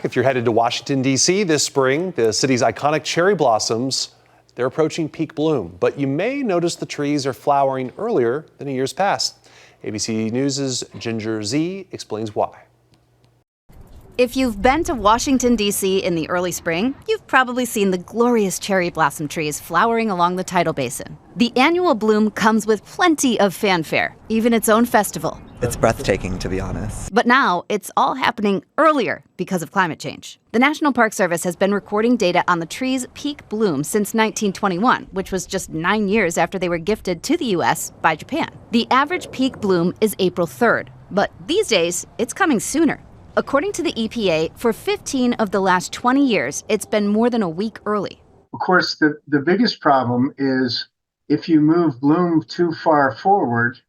back. If you're headed to Washington, D.C. this spring, the city's iconic cherry blossoms, they're approaching peak bloom. But you may notice the trees are flowering earlier than in years past. ABC News' Ginger Z explains why. If you've been to Washington, D.C. in the early spring, you've probably seen the glorious cherry blossom trees flowering along the tidal basin. The annual bloom comes with plenty of fanfare, even its own festival. It's breathtaking, to be honest. But now it's all happening earlier because of climate change. The National Park Service has been recording data on the trees' peak bloom since 1921, which was just 9 years after they were gifted to the U.S. by Japan. The average peak bloom is April 3rd, but these days it's coming sooner. According to the EPA, for 15 of the last 20 years, it's been more than a week early. Of course, the biggest problem is if you move bloom too far forward,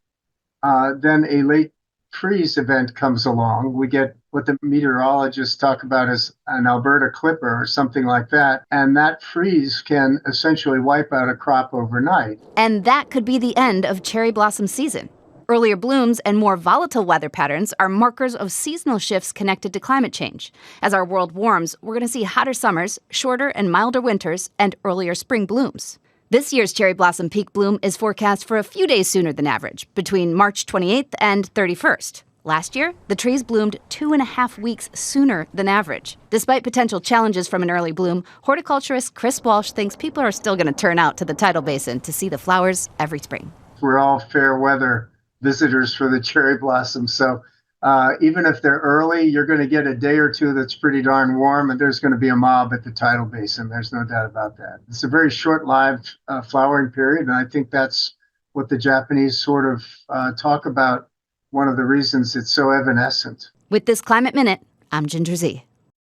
then a late freeze event comes along. We get what the meteorologists talk about as an Alberta clipper or something like that. And that freeze can essentially wipe out a crop overnight. And that could be the end of cherry blossom season. Earlier blooms and more volatile weather patterns are markers of seasonal shifts connected to climate change. As our world warms, we're going to see hotter summers, shorter and milder winters, and earlier spring blooms. This year's cherry blossom peak bloom is forecast for a few days sooner than average, between March 28th and 31st. Last year, the trees bloomed 2.5 weeks sooner than average. Despite potential challenges from an early bloom, horticulturist Chris Walsh thinks people are still going to turn out to the tidal basin to see the flowers every spring. We're all fair weather visitors for the cherry blossom. So even if they're early, you're going to get a day or two that's pretty darn warm, and there's going to be a mob at the tidal basin. There's no doubt about that. It's a very short-lived flowering period, and I think that's what the Japanese sort of talk about, one of the reasons it's so evanescent. With this Climate Minute, I'm Ginger Z.